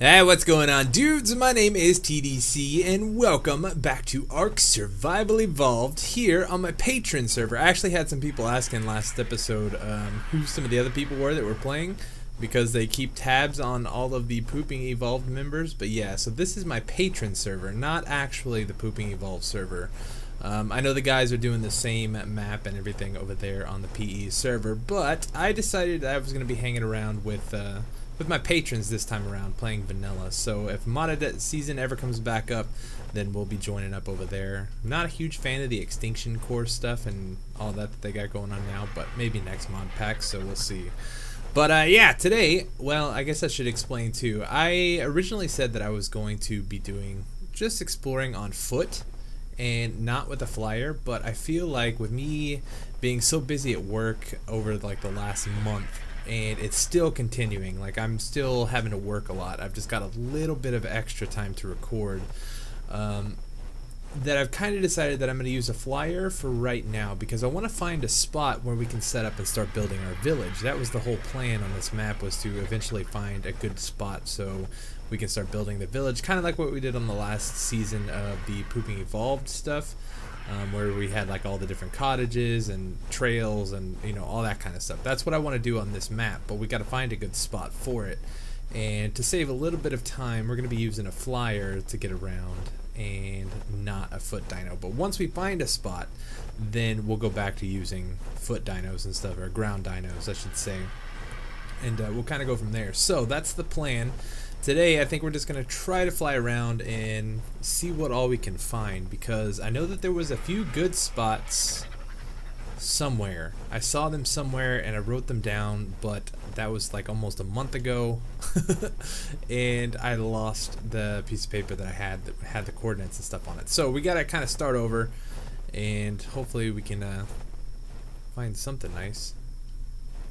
Hey, what's going on, dudes? My name is TDC, and welcome back to ARK Survival Evolved here on my Patreon server. I actually had some people asking last episode who some of the other people were that were playing, because they keep tabs on all of the Pooping Evolved members. But yeah, so this is my Patreon server, not actually the Pooping Evolved server. I know the guys are doing the same map and everything over there on the PE server, but I decided I was going to be hanging around with my patrons this time around, playing vanilla. So if modded season ever comes back up, then we'll be joining up over there. I'm not a huge fan of the extinction core stuff and all that they got going on now, but maybe next mod pack, so we'll see. But yeah, today, well, I guess I should explain too. I originally said that I was going to be doing just exploring on foot and not with a flyer, but I feel like with me being so busy at work over like the last month, and it's still continuing, like I'm still having to work a lot. I've just got a little bit of extra time to record, that I've kind of decided that I'm going to use a flyer for right now, because I want to find a spot where we can set up and start building our village. That was the whole plan on this map, was to eventually find a good spot so we can start building the village, kind of like what we did on the last season of the Pooping Evolved stuff. Where we had like all the different cottages and trails and all that kind of stuff. That's what I want to do on this map, but we got to find a good spot for it. And to save a little bit of time, we're going to be using a flyer to get around and not a foot dino. But once we find a spot, then we'll go back to using foot dinos and stuff, or ground dinos I should say, and we'll kind of go from there. So that's the plan. Today, I think we're just going to try to fly around and see what all we can find, because I know that there was a few good spots somewhere. I saw them somewhere and I wrote them down, but that was like almost a month ago, and I lost the piece of paper that I had that had the coordinates and stuff on it. So we got to kind of start over, and hopefully we can find something nice.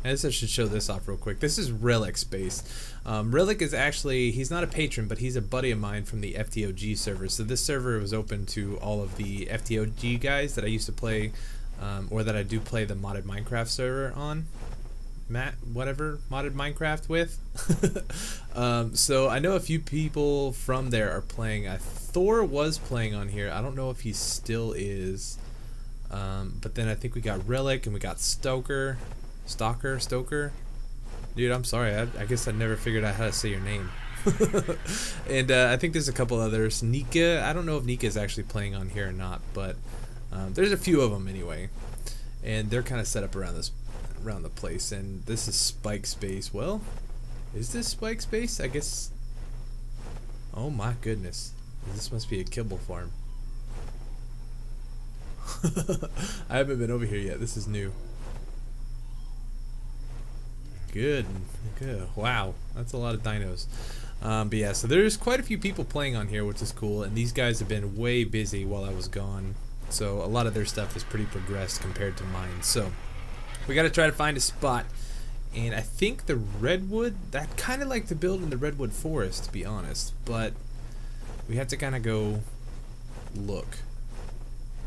I guess I should show this off real quick. This is Relic's base. Relic is actually, he's not a patron, but he's a buddy of mine from the FTOG server. So this server was open to all of the FTOG guys that I used to play, or that I do play the modded Minecraft server on. Modded Minecraft with. So I know a few people from there are playing. Thor was playing on here. I don't know if he still is. But then I think we got Relic and we got Stoker. Dude, I'm sorry. I guess I never figured out how to say your name. And I think there's a couple others. Nika. I don't know if Nika is actually playing on here or not, but there's a few of them anyway, and they're kind of set up around the place. And this is Spike's base. Well, is this Spike's base? I guess. Oh my goodness, this must be a kibble farm. I haven't been over here yet. This is new. Good. Wow, that's a lot of dinos. But yeah, so there's quite a few people playing on here, which is cool, and these guys have been way busy while I was gone, so a lot of their stuff is pretty progressed compared to mine. So we got to try to find a spot, and I think the redwood, I'd kind of like to build in the redwood forest, to be honest, but we have to kind of go look,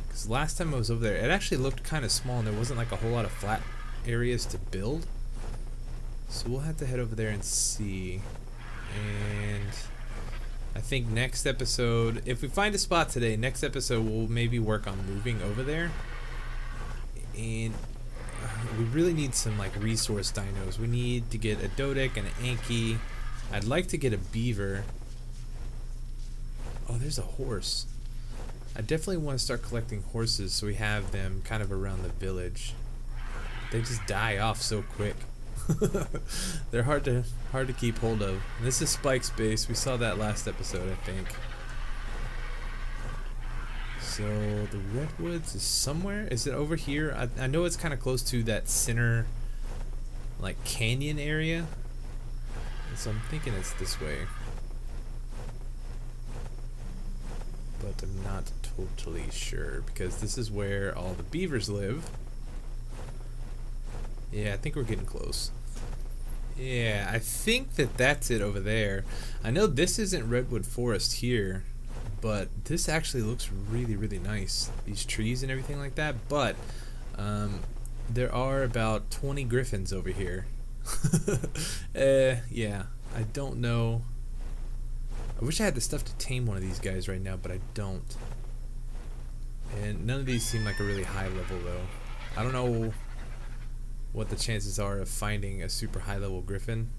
because last time I was over there, it actually looked kind of small, and there wasn't like a whole lot of flat areas to build. So we'll have to head over there and see. And I think next episode, if we find a spot today, next episode we'll maybe work on moving over there. And we really need some like resource dinos. We need to get a Dodic and an Anki. I'd like to get a beaver. Oh, there's a horse. I definitely want to start collecting horses so we have them kind of around the village. They just die off so quick. They're hard to keep hold of. And this is Spike's base. We saw that last episode, I think. So the redwoods is somewhere. Is it over here? I know it's kind of close to that center, like canyon area. So I'm thinking it's this way, but I'm not totally sure, because this is where all the beavers live. Yeah, I think we're getting close. Yeah, I think that's it over there. I know this isn't redwood forest here, but this actually looks really, really nice. These trees and everything like that. But there are about 20 griffins over here. Yeah, I don't know I wish I had the stuff to tame one of these guys right now, but I don't. And none of these seem like a really high level though. I don't know what the chances are of finding a super high level griffin,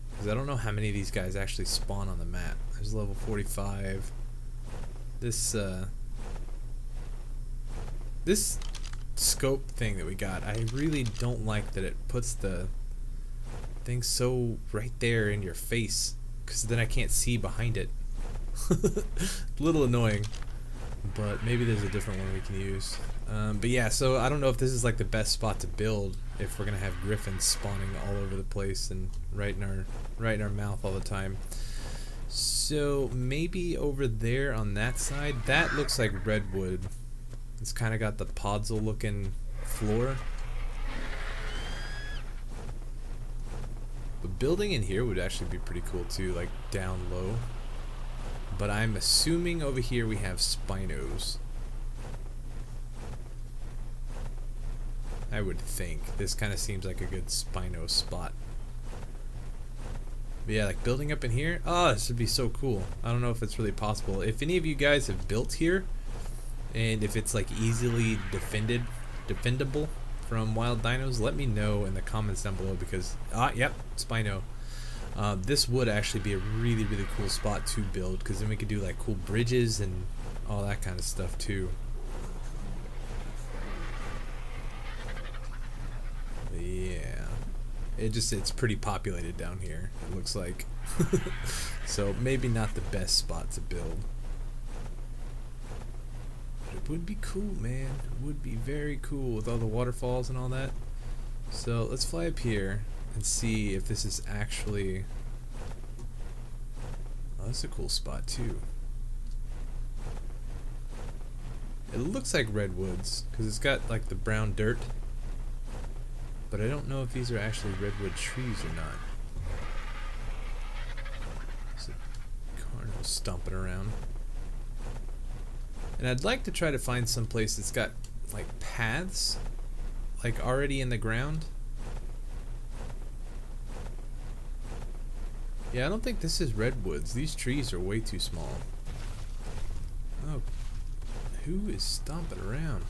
because I don't know how many of these guys actually spawn on the map. There's level 45. This scope thing that we got, I really don't like that it puts the thing so right there in your face, because then I can't see behind it. A little annoying, but maybe there's a different one we can use. But yeah, so I don't know if this is like the best spot to build if we're gonna have griffins spawning all over the place and right in our mouth all the time. So maybe over there on that side, that looks like redwood. It's kind of got the podzol looking floor. But building in here would actually be pretty cool too, like down low. But I'm assuming over here we have spinos. I would think. This kind of seems like a good spino spot. But yeah, like building up in here, oh, this would be so cool. I don't know if it's really possible. If any of you guys have built here, and if it's like easily defendable from wild dinos, let me know in the comments down below, because yep, spino. This would actually be a really, really cool spot to build, because then we could do like cool bridges and all that kind of stuff too. But yeah, it's pretty populated down here, it looks like. So maybe not the best spot to build. But it would be cool, man. It would be very cool with all the waterfalls and all that. So let's fly up here and see if this is actually... Oh, that's a cool spot too. It looks like redwoods because it's got like the brown dirt, but I don't know if these are actually redwood trees or not. There's a carno stomping around. And I'd like to try to find some place that's got like paths like already in the ground. Yeah, I don't think this is redwoods. These trees are way too small. Oh, who is stomping around?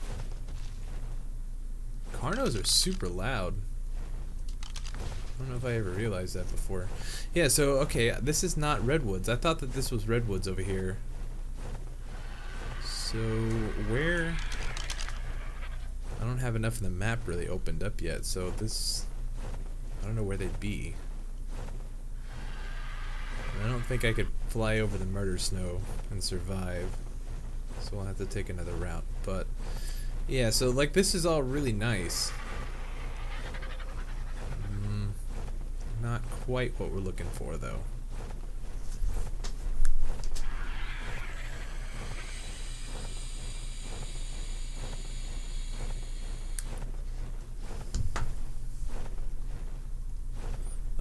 Carnos are super loud. I don't know if I ever realized that before. Yeah, so okay, this is not redwoods. I thought that this was redwoods over here. So where? I don't have enough of the map really opened up yet, so this, I don't know where they'd be. I don't think I could fly over the murder snow and survive, so we'll have to take another route. But yeah, so like this is all really nice. Not quite what we're looking for though.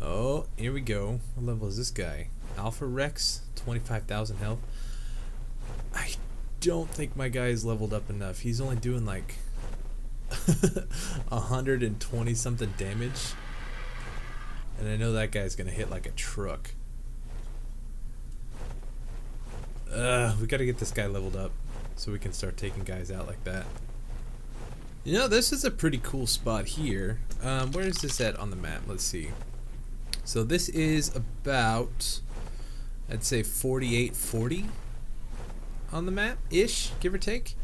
Oh, here we go. What level is this guy? Alpha Rex, 25,000 health. I don't think my guy is leveled up enough. He's only doing like 120 something damage. And I know that guy's gonna hit like a truck. We gotta get this guy leveled up so we can start taking guys out like that. You know, this is a pretty cool spot here. Where is this at on the map? Let's see. So this is about, I'd say 4840 on the map-ish, give or take.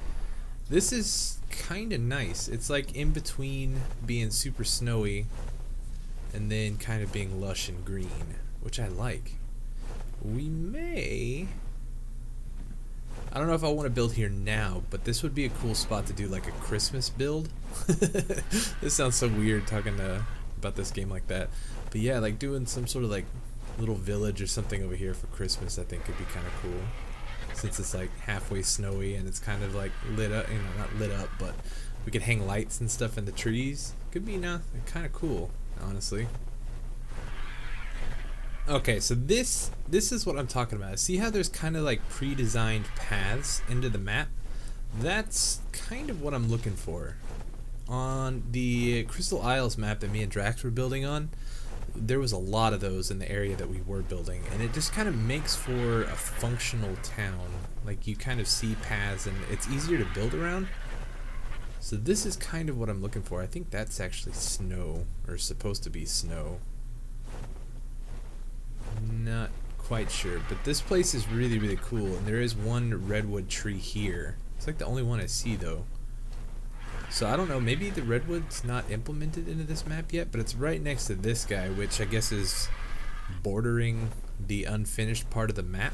This is kind of nice. It's like in between being super snowy and then kind of being lush and green, which I like. We may... I don't know if I want to build here now, but this would be a cool spot to do like a Christmas build. This sounds so weird talking about this game like that. But yeah, like doing some sort of like little village or something over here for Christmas, I think could be kind of cool. Since it's like halfway snowy and it's kind of like lit up, you know, not lit up, but we could hang lights and stuff in the trees. Could be, you know, kind of cool, honestly. Okay, so this is what I'm talking about. See how there's kind of like pre-designed paths into the map? That's kind of what I'm looking for. On the Crystal Isles map that me and Drax were building on, there was a lot of those in the area that we were building, and it just kind of makes for a functional town. Like, you kind of see paths and it's easier to build around. So this is kind of what I'm looking for. I think that's actually snow, or supposed to be snow. Not quite sure, but this place is really, really cool, and there is one redwood tree here. It's like the only one I see though. So I don't know, maybe the redwood's not implemented into this map yet, but it's right next to this guy, which I guess is bordering the unfinished part of the map.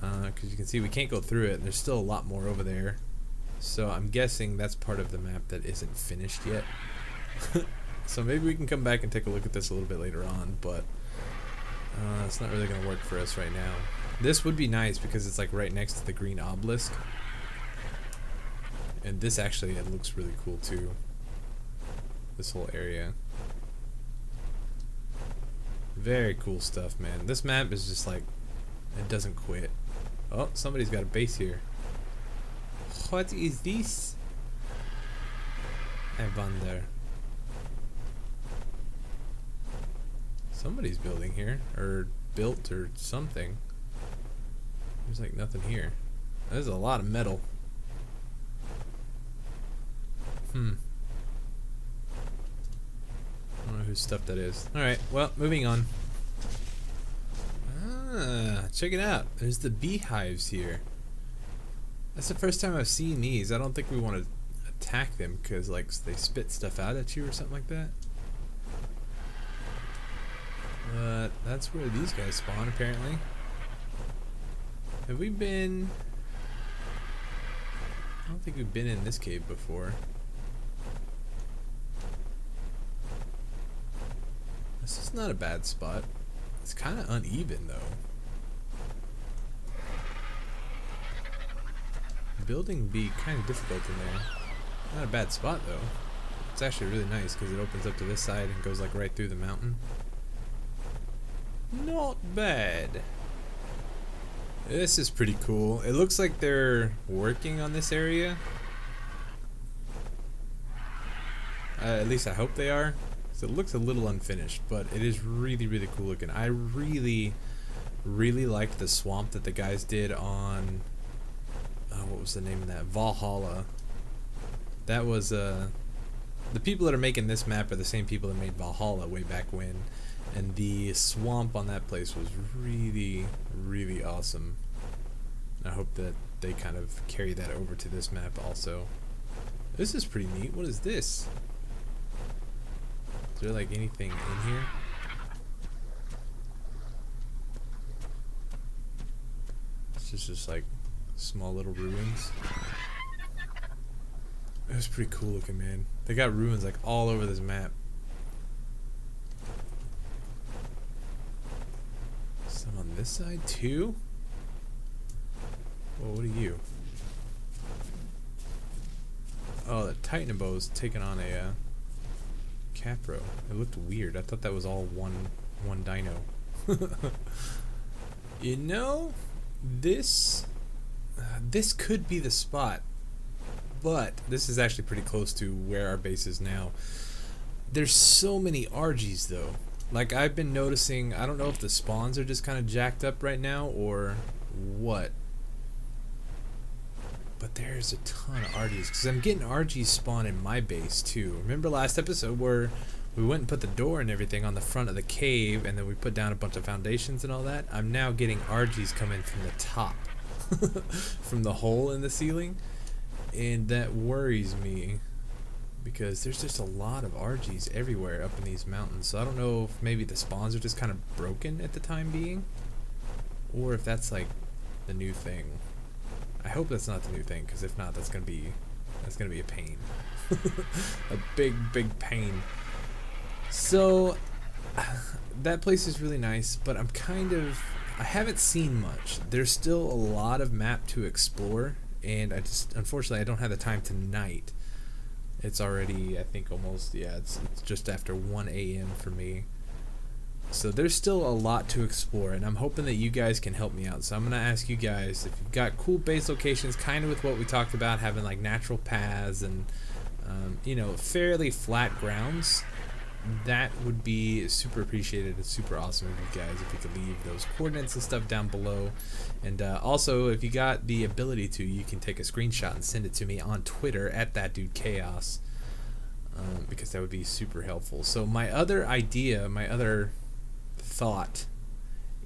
Because you can see we can't go through it, and there's still a lot more over there. So I'm guessing that's part of the map that isn't finished yet. So maybe we can come back and take a look at this a little bit later on, but it's not really going to work for us right now. This would be nice because it's like right next to the green obelisk. And this actually, it looks really cool too. This whole area. Very cool stuff, man. This map is just like, it doesn't quit. Oh, somebody's got a base here. What is this? I wonder. Somebody's building here, or built, or something. There's like nothing here. There's a lot of metal. I don't know whose stuff that is. Alright, well, moving on. Ah, check it out. There's the beehives here. That's the first time I've seen these. I don't think we want to attack them because like they spit stuff out at you or something like that. But that's where these guys spawn apparently. Have we been... I don't think we've been in this cave before. This is not a bad spot. It's kind of uneven though. Building be kind of difficult in there. Not a bad spot though. It's actually really nice because it opens up to this side and goes like right through the mountain. Not bad. This is pretty cool. It looks like they're working on this area. At least I hope they are. So it looks a little unfinished, but it is really, really cool looking. I really, really liked the swamp that the guys did on, what was the name of that? Valhalla. That was, the people that are making this map are the same people that made Valhalla way back when. And the swamp on that place was really, really awesome. I hope that they kind of carry that over to this map also. This is pretty neat. What is this? Is there like anything in here? It's just like small little ruins. It was pretty cool looking, man. They got ruins like all over this map. Some on this side too? Whoa, what are you? Oh, the Titan bow's taking on a Capro. It looked weird. I thought that was all one dino. You know, this could be the spot, but this is actually pretty close to where our base is now. There's so many RGs though. Like I've been noticing, I don't know if the spawns are just kind of jacked up right now or what. But there's a ton of RGs because I'm getting RGs spawn in my base too. Remember last episode where we went and put the door and everything on the front of the cave and then we put down a bunch of foundations and all that? I'm now getting RGs coming from the top. From the hole in the ceiling. And that worries me because there's just a lot of RGs everywhere up in these mountains. So I don't know if maybe the spawns are just kind of broken at the time being, or if that's like the new thing. I hope that's not the new thing, because if not, that's gonna be a pain. A big pain. So that place is really nice, but I haven't seen much. There's still a lot of map to explore, and unfortunately I don't have the time tonight. It's already, I think, almost, yeah, it's just after 1 a.m. for me. So there's still a lot to explore, and I'm hoping that you guys can help me out. So I'm going to ask you guys, if you've got cool base locations, kind of with what we talked about, having like natural paths and, you know, fairly flat grounds, that would be super appreciated and super awesome of you guys if you could leave those coordinates and stuff down below. And also, if you got the ability to, you can take a screenshot and send it to me on Twitter at thatdudechaos, because that would be super helpful. So my other idea, my other thought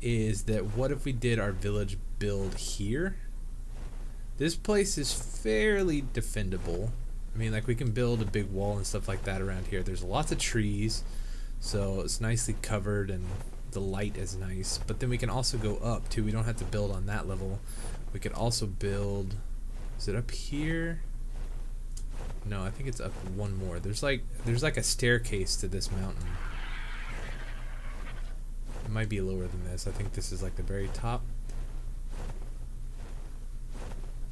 is that what if we did our village build here? This place is fairly defendable. I mean, like, we can build a big wall and stuff like that around here. There's lots of trees, so it's nicely covered and the light is nice. But then we can also go up too. We don't have to build on that level. We could also build, is it up here? No, I think it's up one more. There's like a staircase to this mountain. It might be lower than this. I think this is like the very top.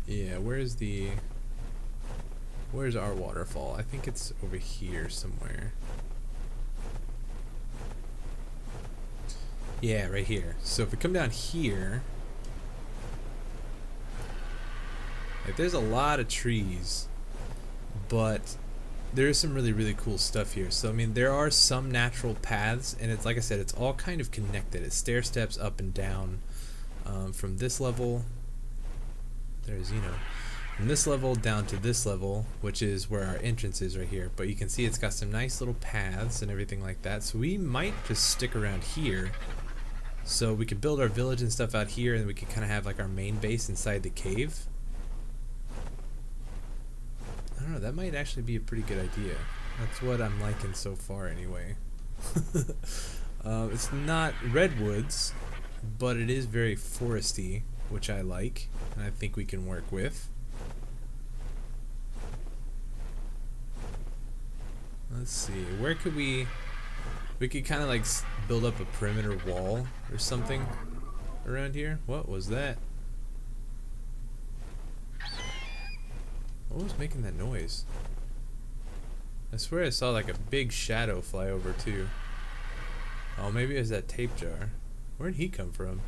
Yeah, where's our waterfall? I think it's over here somewhere. Yeah, right here. So if we come down here, like, there's a lot of trees, but there's some really cool stuff here. So I mean, there are some natural paths, and it's like I said, it's all kind of connected. It's stair steps up and down from this level. There's, you know, from this level down to this level, which is where our entrance is right here. But you can see it's got some nice little paths and everything like that. So we might just stick around here. So we could build our village and stuff out here, and we could kind of have like our main base inside the cave. I don't know, that might actually be a pretty good idea. That's what I'm liking so far anyway. It's not redwoods, but it is very foresty, which I like, and I think we can work with. Let's see, where could we could kind of like build up a perimeter wall or something around here. What was that? What was making that noise? I swear I saw like a big shadow fly over too. Oh, maybe it was that tape jar. Where'd he come from?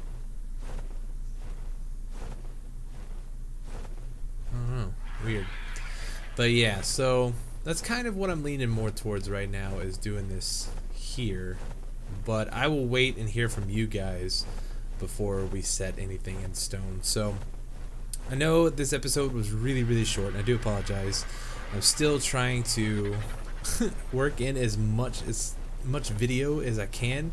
I don't know. Weird. But yeah, so that's kind of what I'm leaning more towards right now, is doing this here. But I will wait and hear from you guys before we set anything in stone. So I know this episode was really short, and I do apologize. I'm still trying to work in as much video as I can,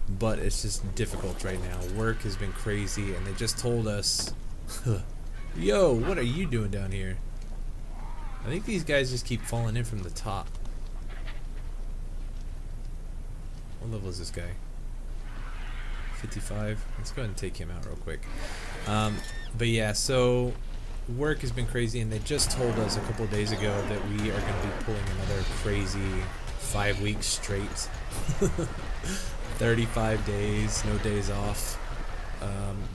but it's just difficult right now. Work has been crazy, and they just told us, yo, what are you doing down here? I think these guys just keep falling in from the top. What level is this guy? 55. Let's go ahead and take him out real quick. But yeah, so work has been crazy, and they just told us a couple of days ago that we are going to be pulling another crazy 5 weeks straight. 35 days, no days off.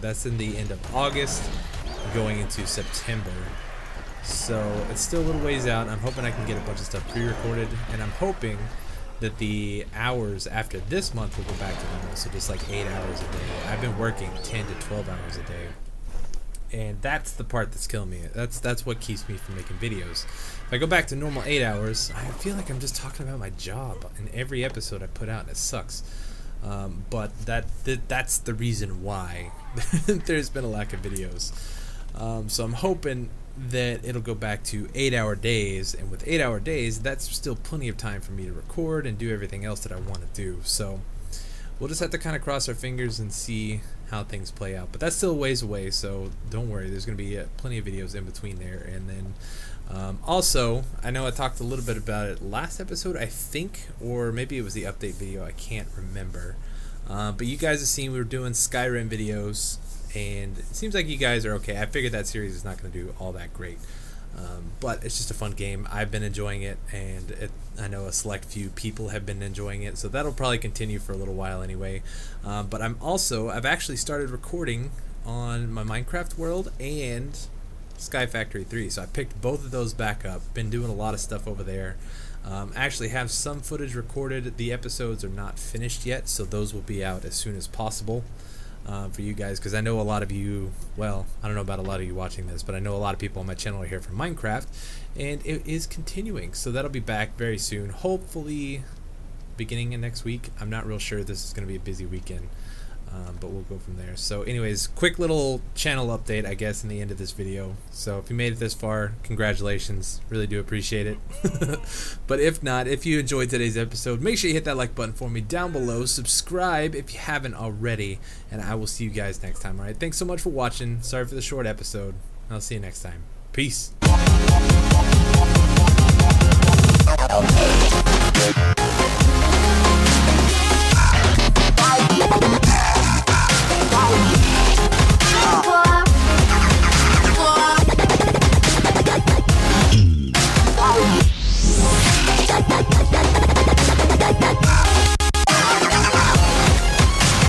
That's in the end of August, going into September. So it's still a little ways out. I'm hoping I can get a bunch of stuff pre-recorded, and I'm hoping that the hours after this month will go back to normal, so just like 8 hours a day. I've been working 10 to 12 hours a day, and that's the part that's killing me. That's what keeps me from making videos. If I go back to normal 8 hours, I feel like I'm just talking about my job in every episode I put out, and it sucks. But that's the reason why there's been a lack of videos. So I'm hoping that it'll go back to 8-hour days, and with 8-hour days, that's still plenty of time for me to record and do everything else that I want to do. So we'll just have to kind of cross our fingers and see how things play out. But that's still a ways away, so don't worry. There's going to be plenty of videos in between there. And then also, I know I talked a little bit about it last episode, I think, or maybe it was the update video. I can't remember. But you guys have seen we were doing Skyrim videos, and it seems like you guys are okay. I figured that series is not going to do all that great, but it's just a fun game. I've been enjoying it, and I know a select few people have been enjoying it, so that'll probably continue for a little while anyway. But I've actually started recording on my Minecraft world and Sky Factory 3, so I picked both of those back up. Been doing a lot of stuff over there. Actually have some footage recorded. The episodes are not finished yet, so those will be out as soon as possible. For you guys, because I know a lot of you, well, I don't know about a lot of you watching this, but I know a lot of people on my channel are here from Minecraft, and it is continuing, so that'll be back very soon. Hopefully beginning of next week. I'm not real sure. This is going to be a busy weekend. But we'll go from there. So anyways, quick little channel update, I guess, in the end of this video. So if you made it this far, congratulations. Really do appreciate it. But if not, if you enjoyed today's episode, make sure you hit that like button for me down below. Subscribe if you haven't already. And I will see you guys next time. Alright, thanks so much for watching. Sorry for the short episode. I'll see you next time. Peace.